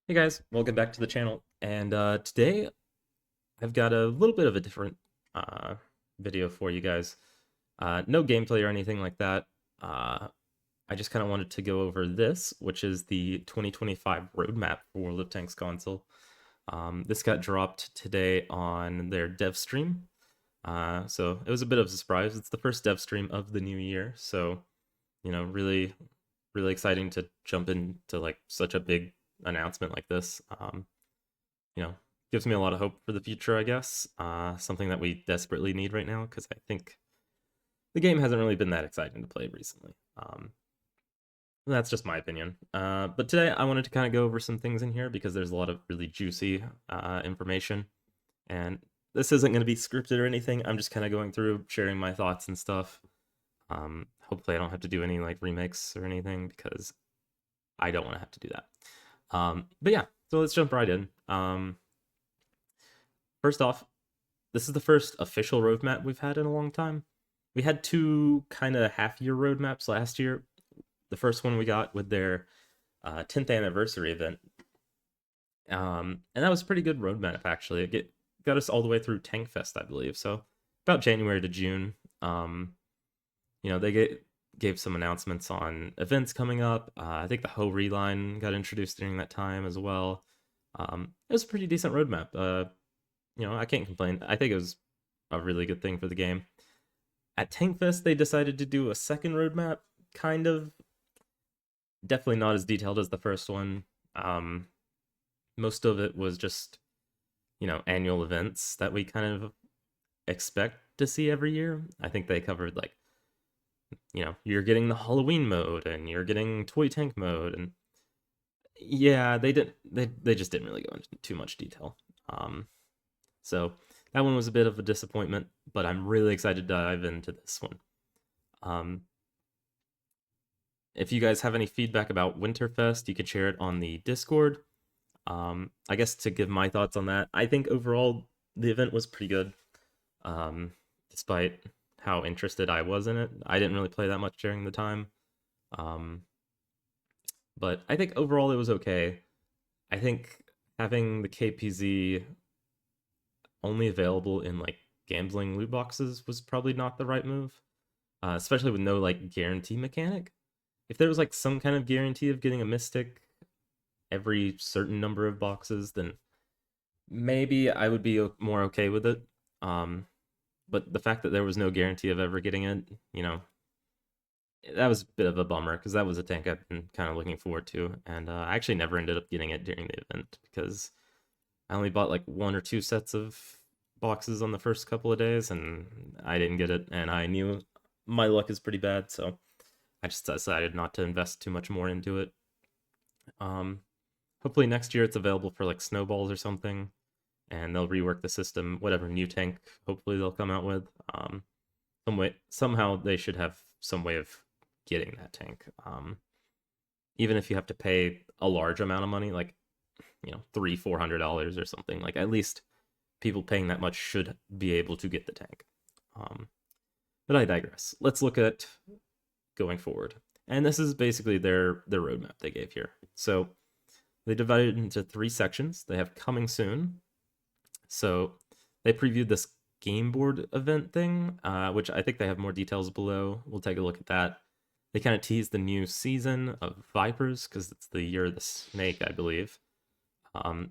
Hey guys, welcome back to the channel. And today I've got a little bit of a different uh, video for you guys. No gameplay or anything like that. Uh, I just kind of wanted to go over this, which is the 2025 roadmap for World of Tanks console. This got dropped today on their dev stream. So it was a bit of a surprise. It's the first dev stream of the new year. So, really, really exciting to jump into like such a big announcement like this. You know, gives me a lot of hope for the future, I guess. Something that we desperately need right now because I think the game hasn't really been that exciting to play recently. That's just my opinion. But today I wanted to kind of go over some things in here because there's a lot of really juicy information. And this isn't going to be scripted or anything. I'm just kind of going through, sharing my thoughts and stuff. Hopefully I don't have to do any like remakes or anything because I don't want to have to do that. But yeah, so let's jump right in. First off, this is the first official roadmap we've had in a long time. We had two kind of half-year roadmaps last year. The first one we got with their 10th anniversary event, and that was a pretty good roadmap actually. Got us all the way through Tank Fest, I believe. So about January to June. They gave some announcements on events coming up. I think the Ho Reline got introduced during that time as well. It was a pretty decent roadmap. I can't complain. I think it was a really good thing for the game. At Tankfest, they decided to do a second roadmap, kind of. Definitely not as detailed as the first one. Um, Most of it was just, annual events that we kind of expect to see every year. I think they covered like, you're getting the Halloween mode and you're getting toy tank mode, and yeah, they just didn't really go into too much detail. Um, so that one was a bit of a disappointment, but I'm really excited to dive into this one. Um, if you guys have any feedback about Winterfest, you can share it on the Discord. I guess to give my thoughts on that, I think overall the event was pretty good. Um, Despite how interested I was in it, I didn't really play that much during the time. Um, but I think overall it was okay. I think having the KPZ only available in like gambling loot boxes was probably not the right move, especially with no like guarantee mechanic. If there was like some kind of guarantee of getting a mystic every certain number of boxes, then maybe I would be more okay with it. Um, but the fact that there was no guarantee of ever getting it, that was a bit of a bummer because that was a tank I've been kind of looking forward to, and I actually never ended up getting it during the event because I only bought like one or two sets of boxes on the first couple of days, and I didn't get it, and I knew my luck is pretty bad, so I just decided not to invest too much more into it. Um, Hopefully next year it's available for like snowballs or something, and they'll rework the system. Whatever new tank, hopefully they'll come out with. Somehow they should have some way of getting that tank. Even if you have to pay a large amount of money, like $300-400 or something, like at least people paying that much should be able to get the tank. Um, but I digress. Let's look at going forward. And this is basically their roadmap they gave here. So they divided it into three sections. They have coming soon. So they previewed this game board event thing, which I think they have more details below. We'll take a look at that. They kind of teased the new season of Vipers because it's the year of the snake, I believe.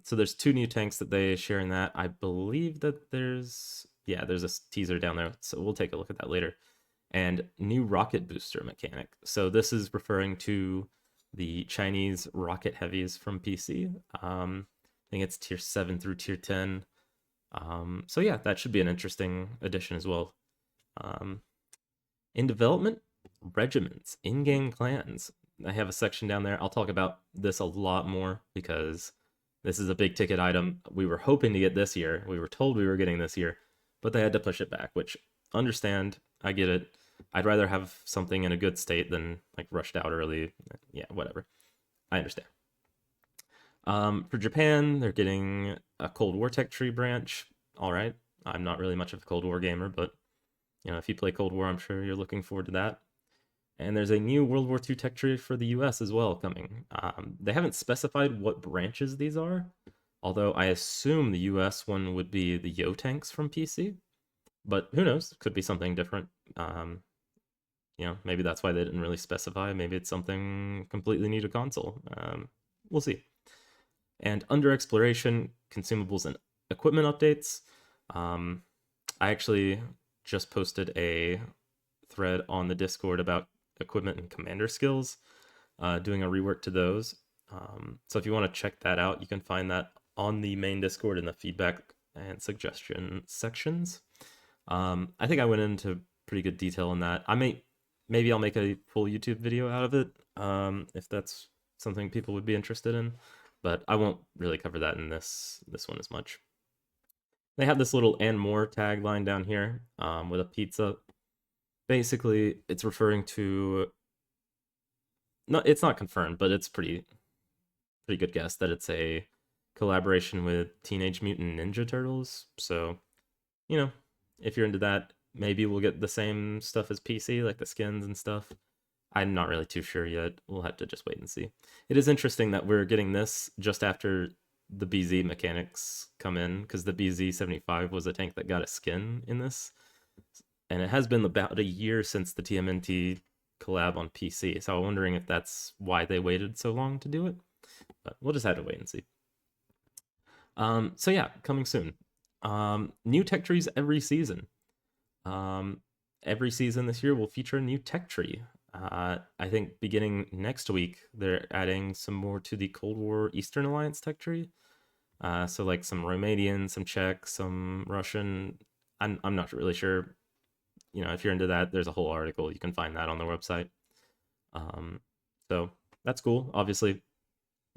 So there's two new tanks that they share in that. I believe that there's a teaser down there. So we'll take a look at that later. And new rocket booster mechanic. So this is referring to the Chinese rocket heavies from PC. I think it's tier 7 through tier 10. So yeah, that should be an interesting addition as well. Um, in development, regiments, in-game clans. I have a section down there. I'll talk about this a lot more because this is a big ticket item. We were hoping to get this year. We were told we were getting this year, but they had to push it back, which understand. I get it. I'd rather have something in a good state than like rushed out early. Yeah, whatever. I understand. For Japan, they're getting a Cold War tech tree branch. All right. I'm not really much of a Cold War gamer, but if you play Cold War, I'm sure you're looking forward to that. And there's a new World War II tech tree for the US as well coming. They haven't specified what branches these are, although I assume the US one would be the Yo tanks from PC, but who knows? Could be something different. Um, maybe that's why they didn't really specify. Maybe it's something completely new to console. We'll see. And under exploration, consumables and equipment updates. Um, I actually just posted a thread on the Discord about equipment and commander skills, doing a rework to those. So if you want to check that out, you can find that on the main Discord in the feedback and suggestion sections. I think I went into pretty good detail on that. Maybe I'll make a full YouTube video out of it, if that's something people would be interested in, but I won't really cover that in this one as much. They have this little "and more" tagline down here, with a pizza. Basically, it's referring to, no, it's not confirmed, but it's pretty good guess that it's a collaboration with Teenage Mutant Ninja Turtles. So, you know, if you're into that, maybe we'll get the same stuff as PC, like the skins and stuff. I'm not really too sure yet. We'll have to just wait and see. It is interesting that we're getting this just after the BZ mechanics come in, because the BZ-75 was a tank that got a skin in this. And it has been about a year since the TMNT collab on PC, so I'm wondering if that's why they waited so long to do it. But we'll just have to wait and see. So yeah, coming soon. New tech trees every season. Every season this year will feature a new tech tree. I think beginning next week, they're adding some more to the Cold War Eastern Alliance tech tree. So like some Romanian, some Czech, some Russian. I'm not really sure. If you're into that, there's a whole article. You can find that on their website. So that's cool. Obviously,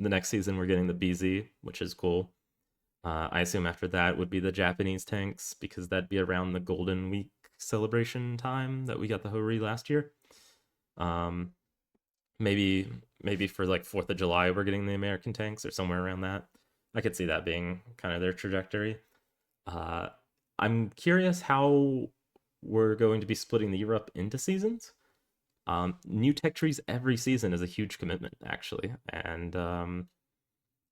the next season we're getting the BZ, which is cool. I assume after that would be the Japanese tanks, because that'd be around the Golden Week celebration time that we got the Hori last year. Maybe for like 4th of July we're getting the American tanks or somewhere around that. I could see that being kind of their trajectory. I'm curious how we're going to be splitting the year up into seasons. New tech trees every season is a huge commitment, actually, and I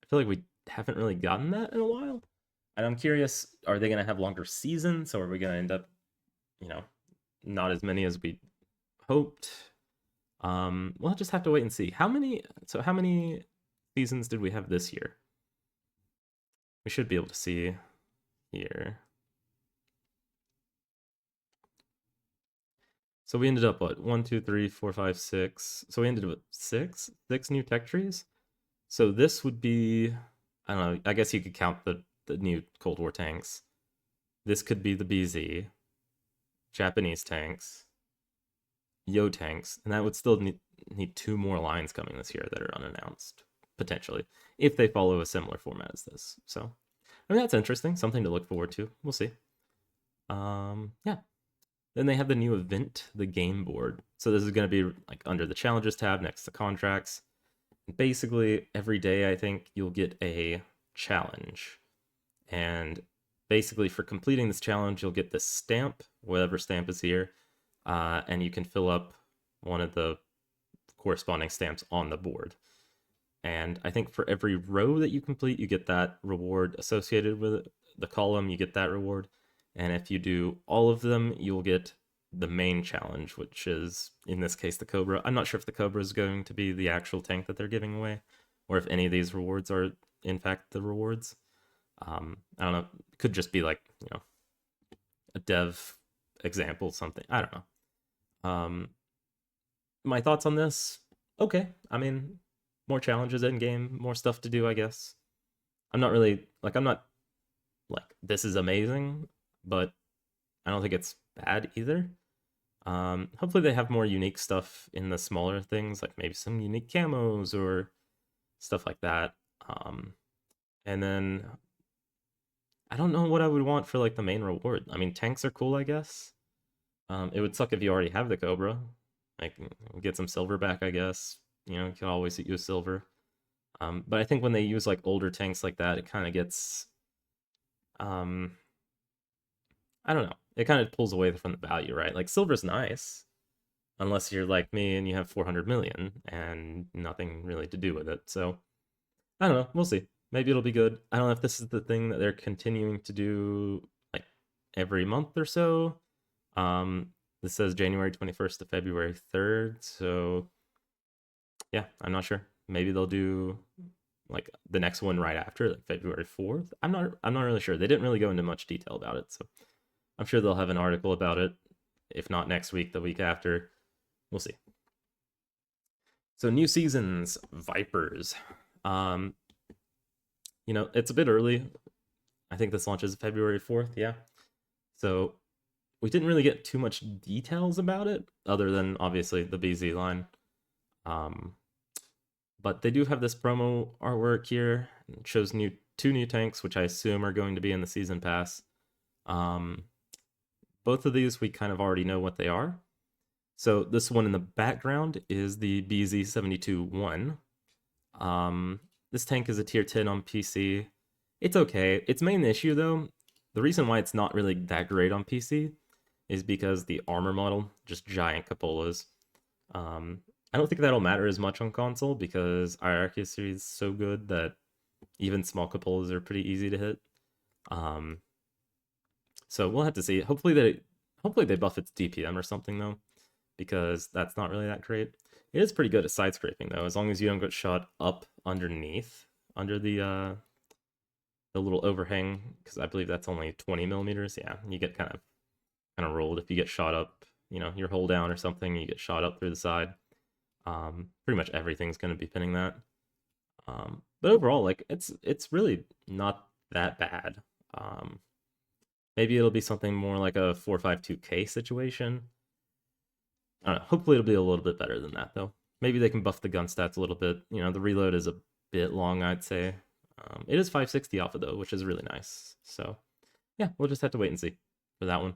feel like we haven't really gotten that in a while. And I'm curious, are they going to have longer seasons, or are we going to end up, not as many as we hoped? We'll just have to wait and see. How many seasons did we have this year? We should be able to see here. So we ended up what? 1, 2, 3, 4, 5, 6. So we ended up with six new tech trees. So this would be, I don't know, I guess you could count the new Cold War tanks. This could be the BZ, Japanese tanks, Yo tanks, and that would still need 2 more lines coming this year that are unannounced, potentially, if they follow a similar format as this. So, I mean, that's interesting, something to look forward to. We'll see. Yeah. Then they have the new event, the game board. So this is going to be like under the challenges tab next to contracts. Basically, every day I think you'll get a challenge. And basically, for completing this challenge, you'll get this stamp, whatever stamp is here, and you can fill up one of the corresponding stamps on the board. And I think for every row that you complete, you get that reward associated with it. The column, you get that reward. And if you do all of them, you'll get the main challenge, which is, in this case, the Cobra. I'm not sure if the Cobra is going to be the actual tank that they're giving away, or if any of these rewards are, in fact, the rewards. I don't know. It could just be like, a dev example, something. I don't know. My thoughts on this? Okay. I mean, more challenges in game, more stuff to do, I guess. I'm not like, this is amazing, but I don't think it's bad either. Hopefully they have more unique stuff in the smaller things, like maybe some unique camos or stuff like that. And then I don't know what I would want for like the main reward. I mean, tanks are cool, I guess. It would suck if you already have the Cobra. Like, get some silver back, I guess. You can always use silver. But I think when they use like older tanks like that, it kind of gets, I don't know. It kind of pulls away from the value, right? Like silver's nice, unless you're like me and you have 400 million and nothing really to do with it. So I don't know. We'll see. Maybe it'll be good. I don't know if this is the thing that they're continuing to do like every month or so. Um, this says January 21st to February 3rd. So yeah, I'm not sure. Maybe they'll do like the next one right after, like February 4th. I'm not really sure. They didn't really go into much detail about it, so I'm sure they'll have an article about it. If not next week, the week after. We'll see. So new seasons, Vipers. Um, it's a bit early. I think this launches February 4th, yeah. So we didn't really get too much details about it, other than obviously the BZ line. Um, but they do have this promo artwork here. It shows two new tanks, which I assume are going to be in the season pass. Both of these we kind of already know what they are. So this one in the background is the BZ72-1. This tank is a tier 10 on PC. It's okay. Its main issue though, the reason why it's not really that great on PC is because the armor model, just giant cupolas. I don't think that'll matter as much on console because our accuracy is so good that even small cupolas are pretty easy to hit. So we'll have to see. Hopefully they buff its DPM or something though, because that's not really that great. It is pretty good at side scraping though, as long as you don't get shot up underneath, under the little overhang, because I believe that's only 20 millimeters. Yeah, you get kind of rolled if you get shot up. Your hull down or something, you get shot up through the side. Pretty much everything's going to be pinning that. But overall, like it's really not that bad. Maybe it'll be something more like a 452K situation. I don't know. Hopefully it'll be a little bit better than that though. Maybe they can buff the gun stats a little bit. The reload is a bit long, I'd say. It is 560 alpha though, which is really nice. So yeah, we'll just have to wait and see for that one.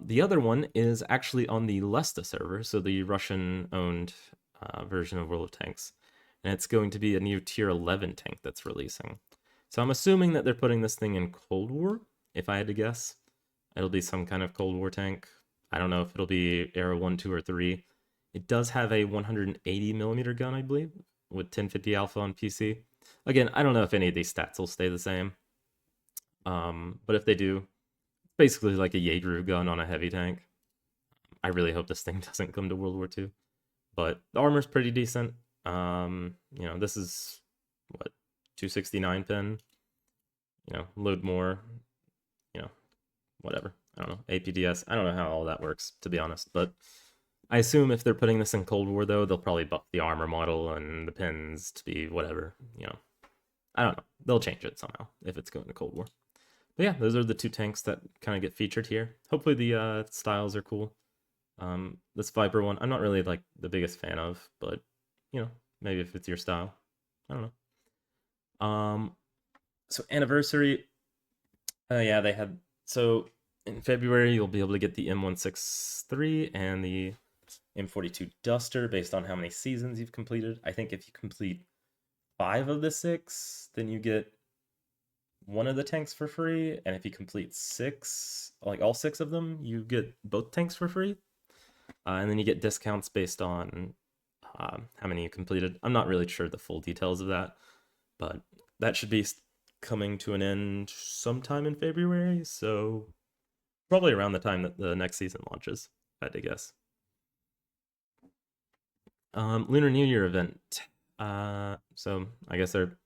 The other one is actually on the Lesta server, so the Russian-owned version of World of Tanks, and it's going to be a new tier 11 tank that's releasing. So I'm assuming that they're putting this thing in Cold War, if I had to guess. It'll be some kind of Cold War tank. I don't know if it'll be Era 1, 2, or 3. It does have a 180mm gun, I believe, with 1050 alpha on PC. Again, I don't know if any of these stats will stay the same. But if they do, basically like a Jaeger gun on a heavy tank. I really hope this thing doesn't come to World War II. But the armor's pretty decent. This is what, 269 pin. Load more. Whatever. I don't know. APDS. I don't know how all that works, to be honest. But I assume if they're putting this in Cold War, though, they'll probably buff the armor model and the pins to be whatever. I don't know. They'll change it somehow if it's going to Cold War. But yeah, those are the two tanks that kind of get featured here. Hopefully the styles are cool. This Viper one, I'm not really like the biggest fan of, but maybe if it's your style, I don't know. So anniversary, yeah, they had, so in February you'll be able to get the M163 and the M42 Duster based on how many seasons you've completed. I think if you complete 5 of the 6, then you get one of the tanks for free, and if you complete 6, like all 6 of them, you get both tanks for free. And then you get discounts based on how many you completed. I'm not really sure the full details of that, but that should be coming to an end sometime in February, so probably around the time that the next season launches, if I had to guess. Lunar New Year event. So I guess they're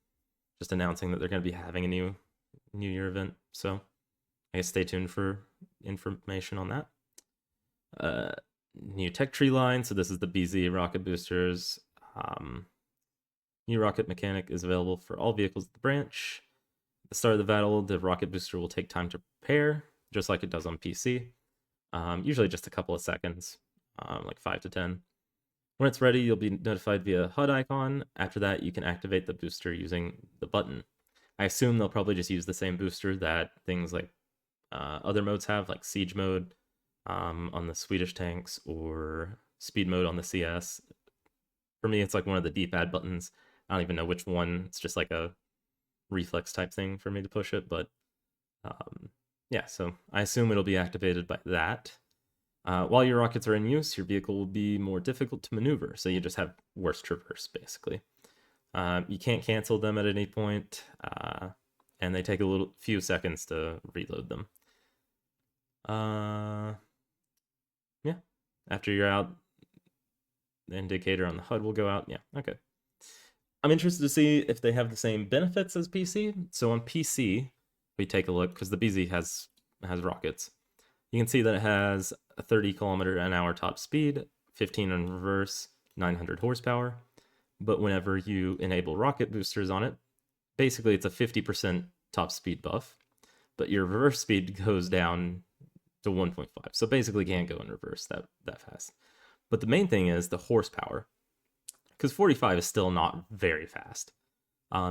just announcing that they're going to be having a New Year event, so I guess stay tuned for information on that. New tech tree line, so this is the BZ rocket boosters. New rocket mechanic is available for all vehicles at the branch. At the start of the battle, the rocket booster will take time to prepare, just like it does on PC. Usually just a couple of seconds, like 5 to 10. When it's ready, you'll be notified via HUD icon. After that, you can activate the booster using the button. I assume they'll probably just use the same booster that things like other modes have, like Siege mode on the Swedish tanks, or Speed mode on the CS. For me, it's like one of the D-pad buttons. I don't even know which one. It's just like a reflex type thing for me to push it, but yeah, so I assume it'll be activated by that. While your rockets are in use, your vehicle will be more difficult to maneuver, so you just have worse traverse, basically. You can't cancel them at any point, and they take a few seconds to reload them. Yeah. After you're out, the indicator on the HUD will go out. Yeah, okay. I'm interested to see if they have the same benefits as PC. So on PC, we take a look because the BZ has rockets. You can see that it has a 30 km/h top speed, 15 in reverse, 900 horsepower. But whenever you enable rocket boosters on it, basically it's a 50% top speed buff, but your reverse speed goes down to 1.5. So basically can't go in reverse that fast. But the main thing is the horsepower, because 45 is still not very fast.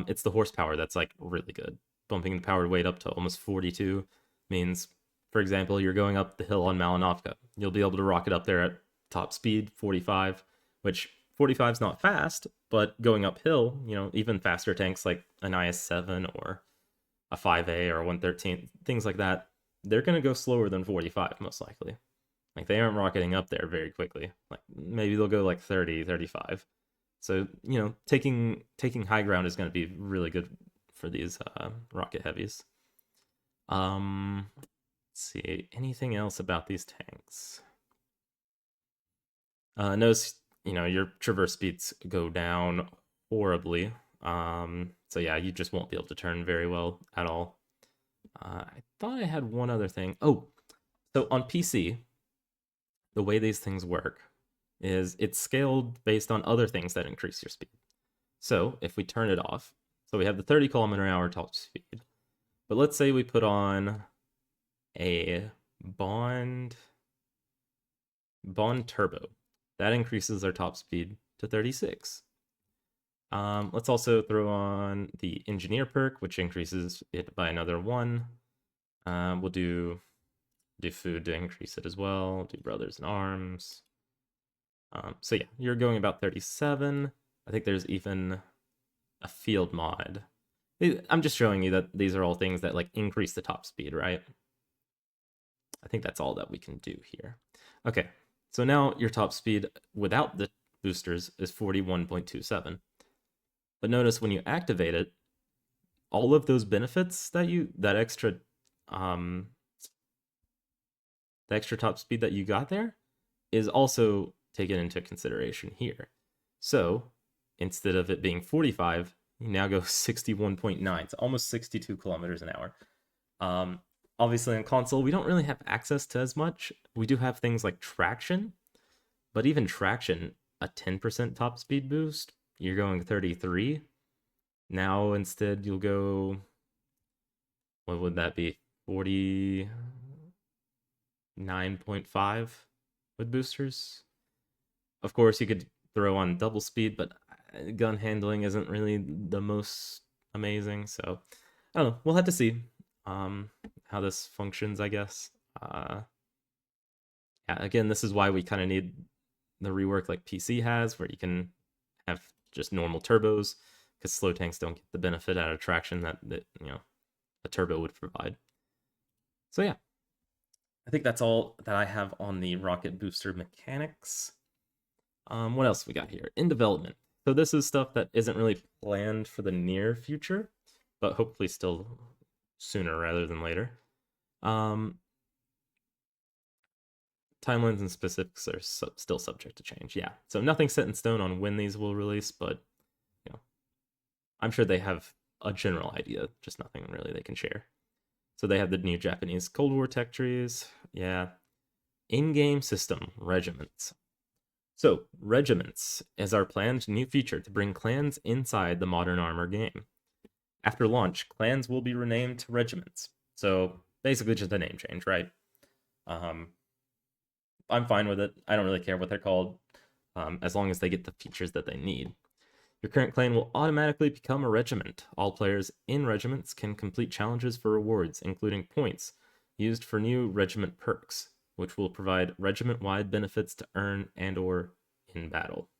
It's the horsepower that's like really good. Bumping the powered weight up to almost 42 means, for example, you're going up the hill on Malinovka. You'll be able to rocket up there at top speed 45, which 45 is not fast, but going uphill, even faster tanks like an IS-7 or a 5A or a 113, things like that, they're going to go slower than 45 most likely. Like they aren't rocketing up there very quickly. Like maybe they'll go like 30, 35. So, taking high ground is going to be really good for these rocket heavies. Let's see, anything else about these tanks? Notice, your traverse speeds go down horribly. So yeah, you just won't be able to turn very well at all. I thought I had one other thing. Oh, so on PC, the way these things work is it's scaled based on other things that increase your speed. So if we turn it off, so we have the 30 km/h top speed, but let's say we put on a Bond Turbo. That increases our top speed to 36. Let's also throw on the Engineer perk, which increases it by another 1. We'll do Food to increase it as well. Do Brothers in Arms. So yeah, you're going about 37. I think there's even a field mod. I'm just showing you that these are all things that like increase the top speed, right? I think that's all that we can do here. Okay, so now your top speed without the boosters is 41.27. But notice when you activate it, all of those benefits that extra the extra top speed that you got there is also taken into consideration here. So instead of it being 45, you now go 61.9. It's almost 62 kilometers an hour. Obviously on console, we don't really have access to as much. We do have things like traction, but even traction, a 10% top speed boost, you're going 33. Now instead you'll go, what would that be? 49.5 with boosters. Of course, you could throw on double speed, but gun handling isn't really the most amazing. So I don't know. We'll have to see how this functions, I guess. Yeah, again, this is why we kind of need the rework like PC has, where you can have just normal turbos, because slow tanks don't get the benefit out of traction that a turbo would provide. So yeah, I think that's all that I have on the rocket booster mechanics. What else we got here? In development. So this is stuff that isn't really planned for the near future, but hopefully still sooner rather than later. Timelines and specifics are still subject to change. Yeah, so nothing set in stone on when these will release, but I'm sure they have a general idea, just nothing really they can share. So they have the new Japanese Cold War tech trees. Yeah. In-game system, regiments. So, regiments is our planned new feature to bring clans inside the Modern Armor game. After launch, clans will be renamed to regiments. So, basically just a name change, right? I'm fine with it. I don't really care what they're called, as long as they get the features that they need. Your current clan will automatically become a regiment. All players in regiments can complete challenges for rewards, including points, used for new regiment perks, which will provide regiment-wide benefits to earn and/or in battle.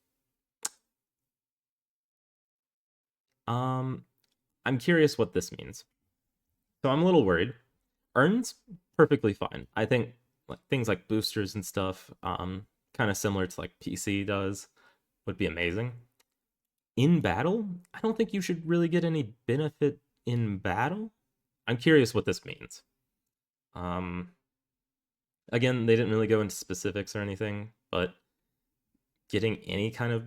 I'm curious what this means. So I'm a little worried. Earn's perfectly fine. I think like things like boosters and stuff, kind of similar to like PC does, would be amazing. In battle, I don't think you should really get any benefit in battle. I'm curious what this means. Um, Again, they didn't really go into specifics or anything, but getting any kind of,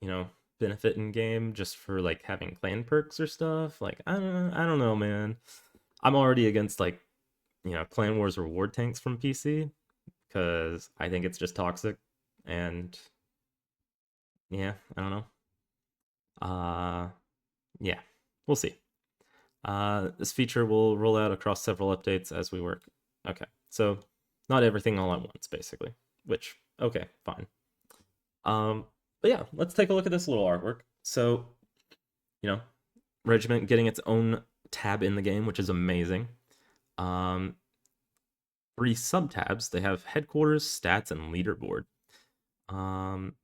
you know, benefit in game just for like having clan perks or stuff, like I don't know, man. I'm already against like, Clan Wars reward tanks from PC because I think it's just toxic, and yeah, I don't know. Uh, yeah, we'll see. This feature will roll out across several updates as we work. Okay, so not everything all at once, basically. Which, okay, fine. Um, but yeah, let's take a look at this little artwork. So, you know, Regiment getting its own tab in the game, which is amazing. Um, 3 sub tabs. They have headquarters, stats, and leaderboard. Um,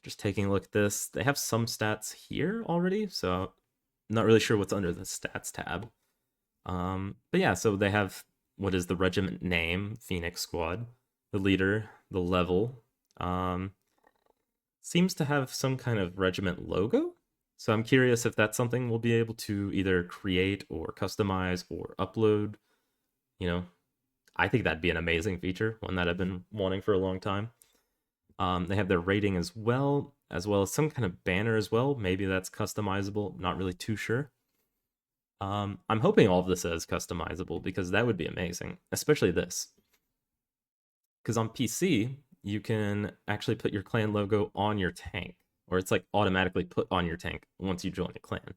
just taking a look at this, they have some stats here already, so not really sure what's under the stats tab. But yeah, so they have what is the regiment name, Phoenix Squad, the leader, the level. Seems to have some kind of regiment logo. So I'm curious if that's something we'll be able to either create or customize or upload. You know, I think that'd be an amazing feature, one that I've been wanting for a long time. They have their rating as well as some kind of banner as well. Maybe that's customizable. Not really too sure. I'm hoping all of this is customizable because that would be amazing, especially this. Because on PC, you can actually put your clan logo on your tank, or it's like automatically put on your tank once you join a clan.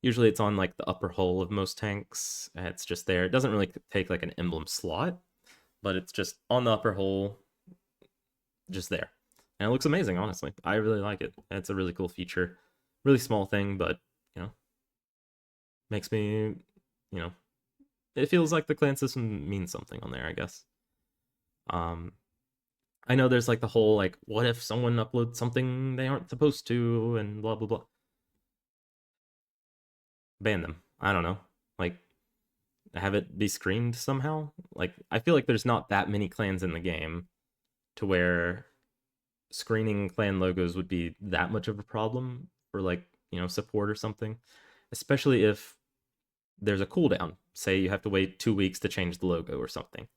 Usually it's on like the upper hull of most tanks. It's just there. It doesn't really take like an emblem slot, but it's just on the upper hull, just there. And it looks amazing, honestly. I really like it. It's a really cool feature. Really small thing, but, you know, makes me, it feels like the clan system means something on there, I guess. Um, I know there's like the whole like, what if someone uploads something they aren't supposed to, and blah blah blah. Ban them. I don't know. Like, have it be screened somehow. Like, I feel like there's not that many clans in the game to where screening clan logos would be that much of a problem for like, support or something. Especially if there's a cooldown. Say you have to wait 2 weeks to change the logo or something,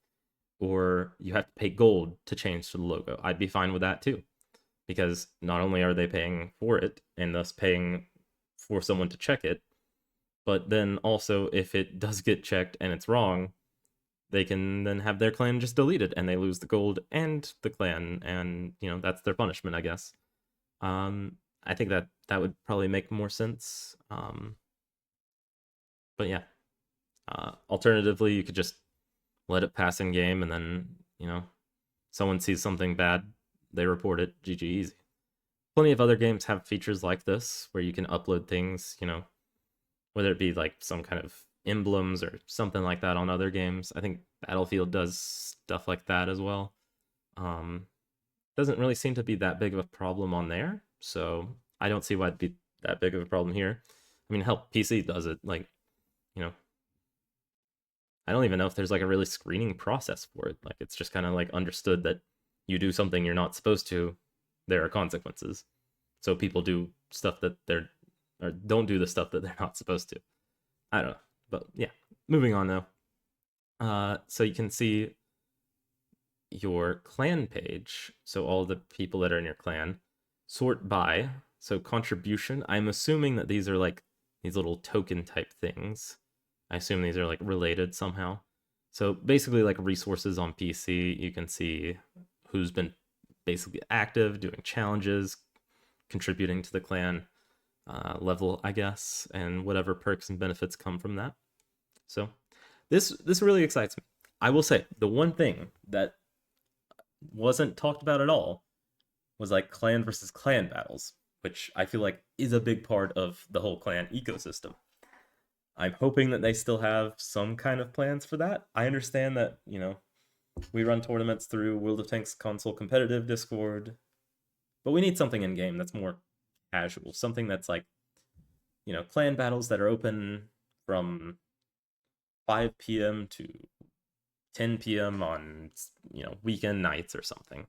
or you have to pay gold to change to the logo. I'd be fine with that too, because not only are they paying for it and thus paying for someone to check it, but then also if it does get checked and it's wrong, they can then have their clan just deleted and they lose the gold and the clan, and that's their punishment, I guess. I think that would probably make more sense. But yeah, alternatively, you could just let it pass in game, and then someone sees something bad, they report it. GG, easy. Plenty of other games have features like this where you can upload things, whether it be like some kind of emblems or something like that on other games. I think Battlefield does stuff like that as well. Um, doesn't really seem to be that big of a problem on there, so I don't see why it'd be that big of a problem here. I mean, hell, PC does it. Like, you know, I don't even know if there's like a really screening process for it. Like, it's just kind of like understood that you do something you're not supposed to, there are consequences. So people do stuff that they're or don't do the stuff that they're not supposed to. I don't know, but yeah. Moving on now. So you can see your clan page. So all the people that are in your clan, sort by. So contribution. I'm assuming that these are like these little token type things. I assume these are like related somehow. So basically, like resources on PC, you can see who's been basically active, doing challenges, contributing to the clan level, I guess, and whatever perks and benefits come from that. So this really excites me. I will say the one thing that wasn't talked about at all was like clan versus clan battles, which I feel like is a big part of the whole clan ecosystem. I'm hoping that they still have some kind of plans for that. I understand that, we run tournaments through World of Tanks console competitive Discord, but we need something in game that's more casual, something that's like, clan battles that are open from 5 p.m. to 10 p.m. on, weekend nights or something.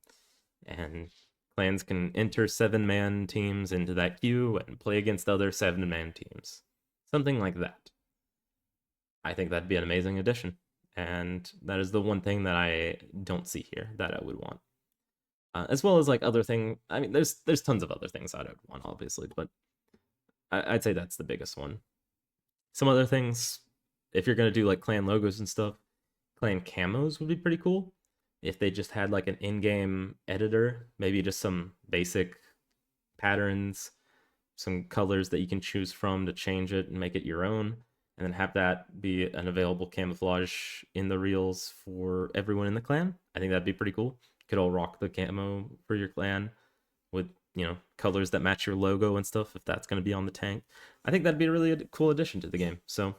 And clans can enter 7-man teams into that queue and play against other 7-man teams. Something like that. I think that'd be an amazing addition. And that is the one thing that I don't see here that I would want. As well as like other thing. I mean, there's tons of other things I'd want, obviously, but I'd say that's the biggest one. Some other things, if you're gonna do like clan logos and stuff, clan camos would be pretty cool. If they just had like an in-game editor, maybe just some basic patterns, some colors that you can choose from to change it and make it your own, and then have that be an available camouflage in the reels for everyone in the clan. I think that'd be pretty cool. You could all rock the camo for your clan with, colors that match your logo and stuff, if that's going to be on the tank. I think that'd be a really cool addition to the game. So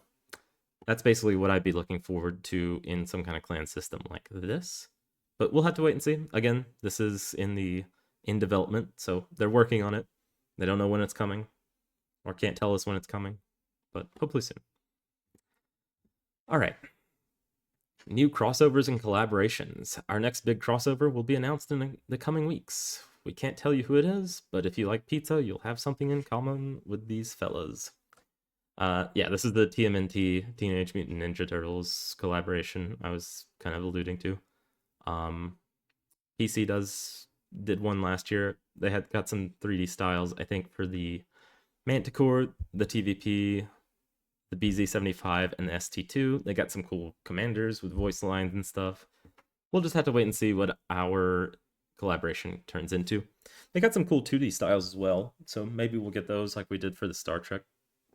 that's basically what I'd be looking forward to in some kind of clan system like this. But we'll have to wait and see. Again, this is in development, so they're working on it. They don't know when it's coming, or can't tell us when it's coming, but hopefully soon. All right. New crossovers and collaborations. Our next big crossover will be announced in the coming weeks. We can't tell you who it is, but if you like pizza, you'll have something in common with these fellas. Yeah, this is the TMNT, Teenage Mutant Ninja Turtles collaboration I was kind of alluding to. PC did one last year. They had got some 3D styles, I think, for the Manticore, the TVP, the BZ75, and the ST2. They got some cool commanders with voice lines and stuff. We'll just have to wait and see what our collaboration turns into. They got some cool 2D styles as well, so maybe we'll get those like we did for the Star Trek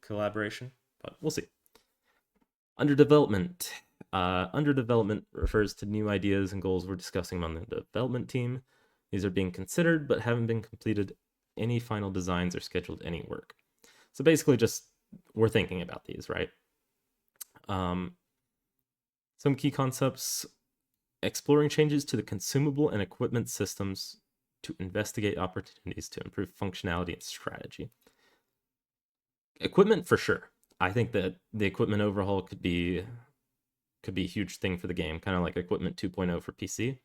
collaboration, but we'll see. Under development. Under development refers to new ideas and goals we're discussing among the development team. These are being considered, but haven't been completed any final designs or scheduled any work. So basically just, we're thinking about these, right? Some key concepts: exploring changes to the consumable and equipment systems to investigate opportunities to improve functionality and strategy. Equipment for sure. I think that the equipment overhaul could be a huge thing for the game, kind of like Equipment 2.0 for PC.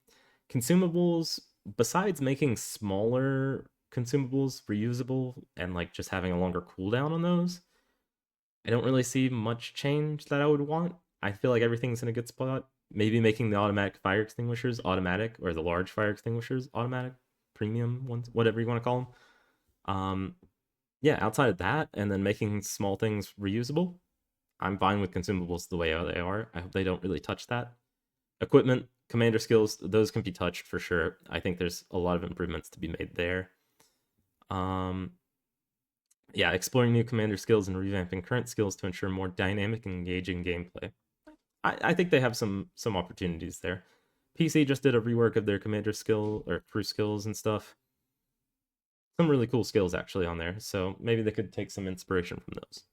Consumables, besides making smaller consumables reusable and like just having a longer cooldown on those, I don't really see much change that I would want. I feel like everything's in a good spot. Maybe making the automatic fire extinguishers automatic, or the large fire extinguishers automatic, premium ones, whatever you want to call them. Yeah, outside of that, and then making small things reusable, I'm fine with consumables the way they are. I hope they don't really touch that. Equipment, commander skills, those can be touched for sure. I think there's a lot of improvements to be made there. Yeah, exploring new commander skills and revamping current skills to ensure more dynamic and engaging gameplay. I think they have some opportunities there. PC just did a rework of their commander skill or crew skills and stuff. Some really cool skills actually on there, so maybe they could take some inspiration from those.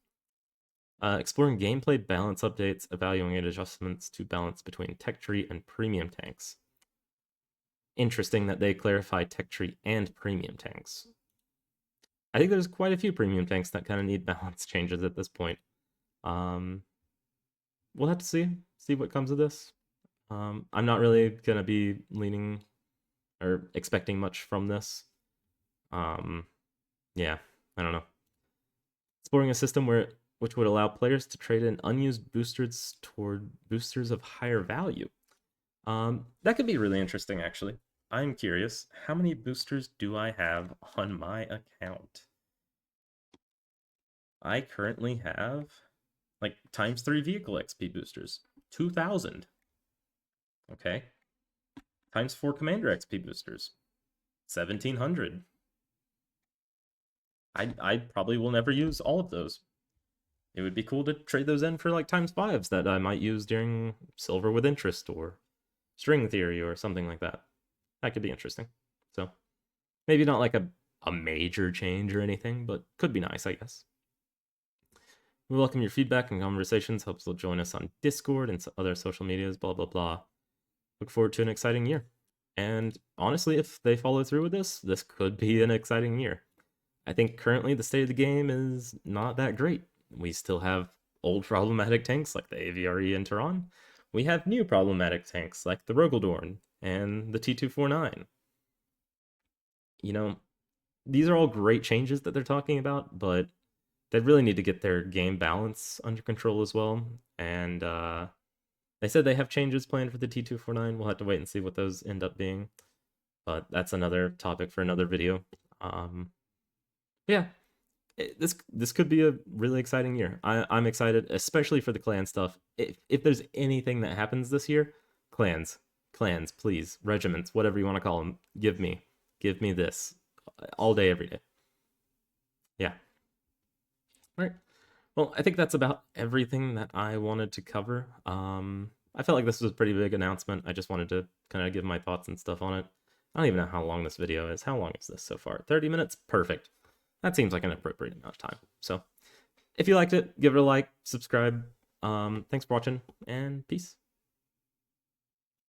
Exploring gameplay balance updates, evaluating adjustments to balance between tech tree and premium tanks. Interesting that they clarify tech tree and premium tanks. I think there's quite a few premium tanks that kind of need balance changes at this point. We'll have to see what comes of this. I'm not really gonna be leaning or expecting much from this. Yeah, I don't know. Exploring a system which would allow players to trade in unused boosters toward boosters of higher value. That could be really interesting, actually. I'm curious, how many boosters do I have on my account? I currently have like ×3 vehicle XP boosters, 2,000. Okay. ×4 commander XP boosters, 1,700. I probably will never use all of those. It would be cool to trade those in for like ×5s that I might use during Silver with Interest or String Theory or something like that. That could be interesting. So maybe not like a major change or anything, but could be nice, I guess. We welcome your feedback and conversations. Hope you'll join us on Discord and other social medias, blah, blah, blah. Look forward to an exciting year. And honestly, if they follow through with this could be an exciting year. I think currently the state of the game is not that great. We still have old problematic tanks like the Aviary and Tehran. we have new problematic tanks like the Rogaldorn and the T249. You know, these are all great changes that they're talking about, but they really need to get their game balance under control as well. And they said they have changes planned for the T249. We'll have to wait and see what those end up being. But that's another topic for another video. Yeah, this could be a really exciting year. I'm excited, especially for the clan stuff. If there's anything that happens this year, clans, please, regiments, whatever you want to call them, give me this all day, every day. Yeah. All right. Well, I think that's about everything that I wanted to cover. I felt like this was a pretty big announcement. I just wanted to kind of give my thoughts and stuff on it. I don't even know how long this video is. How long is this so far? 30 minutes? Perfect. That seems like an appropriate amount of time. So if you liked it, give it a like, subscribe. Thanks for watching, and peace.